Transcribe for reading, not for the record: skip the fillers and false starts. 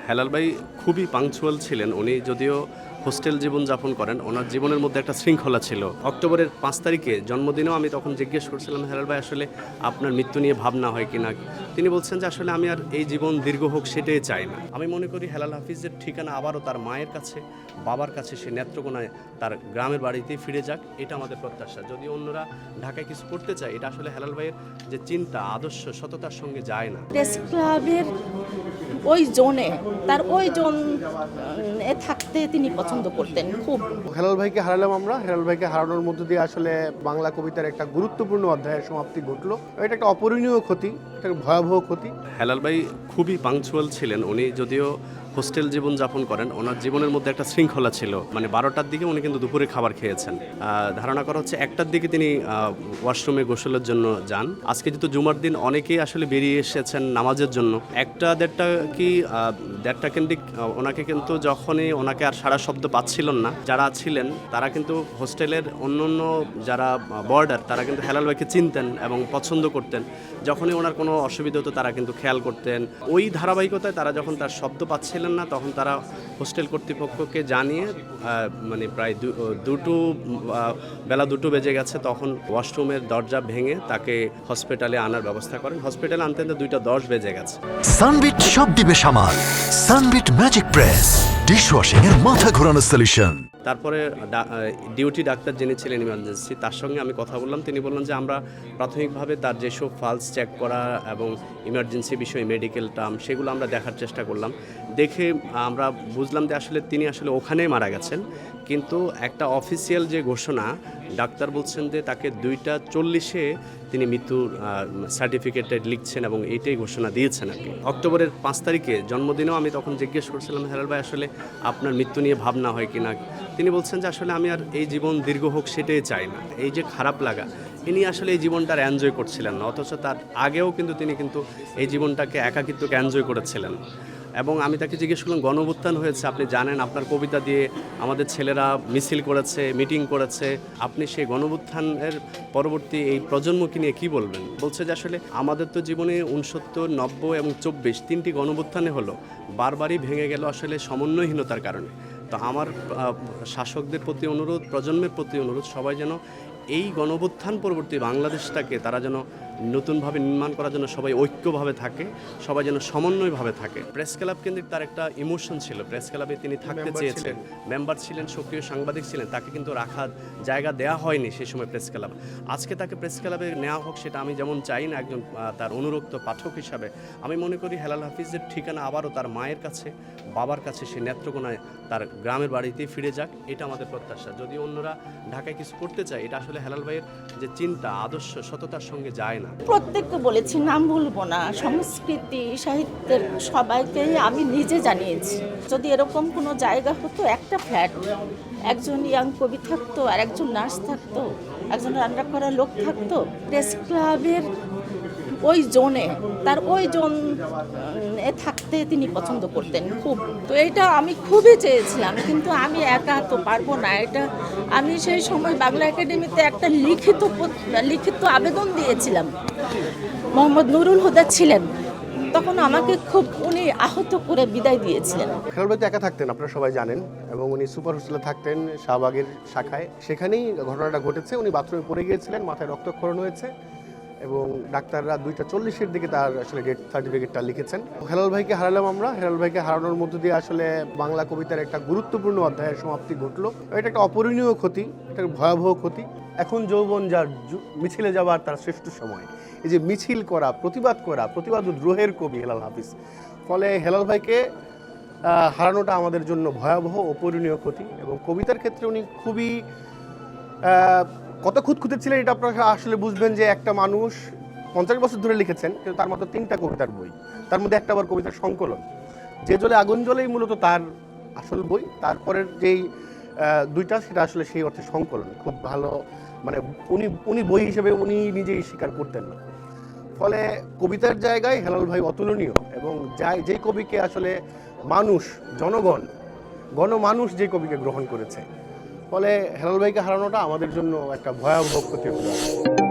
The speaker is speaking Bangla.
হেলাল ভাই খুবই পাংচুয়াল ছিলেন। উনি যদিও হোস্টেল জীবনযাপন করেন, ওনার জীবনের মধ্যে একটা শৃঙ্খলা ছিল। অক্টোবরের ৫ তারিখে জন্মদিনেও আমি তখন জিজ্ঞেস করছিলাম, হেলাল ভাই আসলে আপনার মৃত্যু নিয়ে ভাবনা হয় কিনা? তিনি বলছেন যে আসলে আমি আর এই জীবন দীর্ঘ হোক সেটাই চাই না। আমি মনে করি হেলাল হাফিজের ঠিকানা আবারও তার মায়ের কাছে, বাবার কাছে, সে নেত্রকোনায় তার গ্রামের বাড়িতেই ফিরে যাক, এটা আমাদের প্রত্যাশা। যদি অন্যরা ঢাকায় কিছু করতে চায়, এটা আসলে হেলাল ভাইয়ের যে চিন্তা, আদর্শ, সততার সঙ্গে যায় না। প্রেস ক্লাবের ওই জোনে তার ওই জোন থাকতে তিনি পছন্দ করতেন খুব। হেলাল ভাইকে হারালাম আমরা। হেলাল ভাইকে হারানোর মধ্য দিয়ে আসলে বাংলা কবিতার একটা গুরুত্বপূর্ণ অধ্যায়ের সমাপ্তি ঘটলো। এটা একটা অপূরণীয় ক্ষতি, একটা ভয়াবহ ক্ষতি। হেলাল ভাই খুবই পাংচুয়াল ছিলেন। উনি যদিও হোস্টেল জীবনযাপন করেন, ওনার জীবনের মধ্যে একটা শৃঙ্খলা ছিল। মানে 12টার দিকে উনি কিন্তু দুপুরে খাবার খেয়েছেন। ধারণা করা হচ্ছে 1টার দিকে তিনি ওয়াশরুমে গোসলের জন্য যান। আজকে যেহেতু জুমার দিন, অনেকেই আসলে বেরিয়ে এসেছেন নামাজের জন্য। 1টা-1.5টা কেন্দ্রিক ওনাকে কিন্তু যখনই ওনাকে আর সারা শব্দ পাচ্ছিলেন না, যারা ছিলেন তারা কিন্তু হোস্টেলের অন্য যারা বর্ডার, তারা কিন্তু হেলাল ভাইকে চিনতেন এবং পছন্দ করতেন। যখনই ওনার কোনো অসুবিধা হতো তারা কিন্তু খেয়াল করতেন। ওই ধারাবাহিকতায় তারা যখন তার শব্দ পাচ্ছিলেন না, তখন তারা হোস্টেল কর্তৃপক্ষকে জানিয়ে মানে প্রায় বেলা 2টো বেজে গেছে, তখন ওয়াশরুমের দরজা ভেঙে তাকে হসপিটালে আনার ব্যবস্থা করেন। হসপিটালে আনতে 2:10 বেজে গেছে। সানবিট সব দিবে সামাল। সানবিট ম্যাজিক প্রেস ডিশওয়াশিং এর মাথা ঘোরানো সলিউশন। তারপরে ডিউটি ডাক্তার যিনি ছিলেন ইমার্জেন্সি, তার সঙ্গে আমি কথা বললাম। তিনি বললেন যে আমরা প্রাথমিকভাবে তার যেসব ফাইলস চেক করা এবং ইমার্জেন্সি বিষয়ে মেডিকেল টার্ম, সেগুলো আমরা দেখার চেষ্টা করলাম। দেখে আমরা বুঝলাম যে আসলে তিনি আসলে ওখানেই মারা গেছেন। কিন্তু একটা অফিসিয়াল যে ঘোষণা, ডাক্তার বলছেন যে তাকে 2:40-এ তিনি মৃত্যুর সার্টিফিকেটে লিখছেন এবং এইটাই ঘোষণা দিয়েছেন আর কি। অক্টোবরের 5 তারিখে জন্মদিনেও আমি তখন জিজ্ঞেস করছিলাম, হেলাল ভাই আসলে আপনার মৃত্যু নিয়ে ভাবনা হয় কিনা? তিনি বলছেন যে আসলে আমি আর এই জীবন দীর্ঘ হোক সেটাই চাই না। এই যে খারাপ লাগা, ইনি আসলে এই জীবনটার এনজয় করছিলেন না, অথচ তার আগেও কিন্তু তিনি এই জীবনটাকে, একাকিত্বকে এনজয় করেছিলেন। এবং আমি তাকে জিজ্ঞেস করলাম, গণঅভ্যুত্থান হয়েছে, আপনি জানেন, আপনার কবিতা দিয়ে আমাদের ছেলেরা মিছিল করেছে, মিটিং করেছে, আপনি সেই গণঅভ্যুত্থানের পরবর্তী এই প্রজন্মকে নিয়ে কী বলবেন? বলছে যে আসলে আমাদের তো জীবনে 69, 90 এবং 24 3টি গণঅভ্যুত্থানে হলো, বারবারই ভেঙে গেল আসলে সমন্বয়হীনতার কারণে। তো আমার শাসকদের প্রতি অনুরোধ, প্রজন্মের প্রতি অনুরোধ, সবাই যেন এই গণঅভ্যুত্থান পরবর্তী বাংলাদেশটাকে তারা যেন নতুনভাবে নির্মাণ করার জন্য সবাই ঐক্যভাবে থাকে, সবাই যেন সমন্বয়ভাবে থাকে। প্রেস ক্লাব কেন্দ্রিক তার একটা ইমোশন ছিল। প্রেস ক্লাবে তিনি থাকতে চেয়েছেন, মেম্বার ছিলেন, সক্রিয় সাংবাদিক ছিলেন, তাকে কিন্তু রাখার জায়গা দেওয়া হয়নি সেই সময় প্রেস ক্লাব। আজকে তাকে প্রেস ক্লাবে নেওয়া হোক, সেটা আমি যেমন চাই না একজন তার অনুরক্ত পাঠক হিসাবে। আমি মনে করি হেলাল হাফিজের ঠিকানা আবারও তার মায়ের কাছে, বাবার কাছে, সে নেত্রকোনায় তার গ্রামের বাড়িতেই ফিরে যাক, এটা আমাদের প্রত্যাশা। যদি অন্যরা ঢাকায় কিছু করতে চায়, এটা আসলে হেলাল ভাইয়ের যে চিন্তা, আদর্শ, সততার সঙ্গে যায় না। প্রত্যেককে বলেছি, নাম ভুলবো না, সংস্কৃতি সাহিত্যের সবাইকে আমি নিজে জানিয়েছি। যদি এরকম কোনো জায়গা হতো, একটা ফ্ল্যাট, একজন ইয়াং কবি থাকতো, আর একজন নার্স থাকতো, একজন রান্না করা লোক থাকতো। প্রেস ক্লাবের ওই জোনে তার ওই জোন থাকতে তিনি পছন্দ করতেন খুব। তো এটা আমি খুবই চেয়েছিলাম, কিন্তু আমি একা তো পারবো না। এটা আমি সেই সময় বাংলা একাডেমিতে একটা লিখিত আবেদন দিয়েছিলাম। মোহাম্মদ নুরুল হুদা ছিলেন তখন, আমাকে খুব উনি আহত করে বিদায় দিয়েছিলেন। হেলাল ভাই তো একা থাকতেন, আপনারা সবাই জানেন, এবং উনি সুপার হোস্টেলে থাকতেন শাহবাগের শাখায়। সেখানেই ঘটনাটা ঘটেছে। উনি বাথরুমে পড়ে গিয়েছিলেন, মাথায় রক্তক্ষরণ হয়েছে, এবং ডাক্তাররা 2:40-এর দিকে তার আসলে ডেথ সার্টিফিকেটটা লিখেছেন। হেলাল ভাইকে হারালাম আমরা। হেলাল ভাইকে হারানোর মধ্য দিয়ে আসলে বাংলা কবিতার একটা গুরুত্বপূর্ণ অধ্যায়ের সমাপ্তি ঘটলো। এটা একটা অপূরণীয় ক্ষতি, একটা ভয়াবহ ক্ষতি। এখন যৌবন যার, মিছিলে যাওয়ার তার শ্রেষ্ঠ সময়। এই যে মিছিল করা, প্রতিবাদ দ্রোহের কবি হেলাল হাফিজ। ফলে হেলাল ভাইকে হারানোটা আমাদের জন্য ভয়াবহ, অপূরণীয় ক্ষতি। এবং কবিতার ক্ষেত্রে উনি খুবই কত খুঁতখুঁতে ছিলেন, এটা আপনারা আসলে বুঝবেন যে একটা মানুষ 50 বছর ধরে লিখেছেন, কিন্তু তার মাত্র 3টা কবিতার বই, তার মধ্যে একটা আবার কবিতার সংকলন। যে জ্বলে আগুন জ্বলেই মূলত তার আসল বই। তারপরের যেই 2টা, সেটা আসলে সেই অর্থে সংকলন। খুব ভালো, মানে উনি বই হিসেবে উনি নিজেই স্বীকার করতেন না। ফলে কবিতার জায়গায় হেলাল ভাই অতুলনীয়। এবং যেই কবিকে আসলে মানুষ, গণমানুষ যে কবিকে গ্রহণ করেছে, ফলে হেলাল ভাইকে হারানোটা আমাদের জন্য একটা ভয়াবহ ক্ষতি হতে পারে।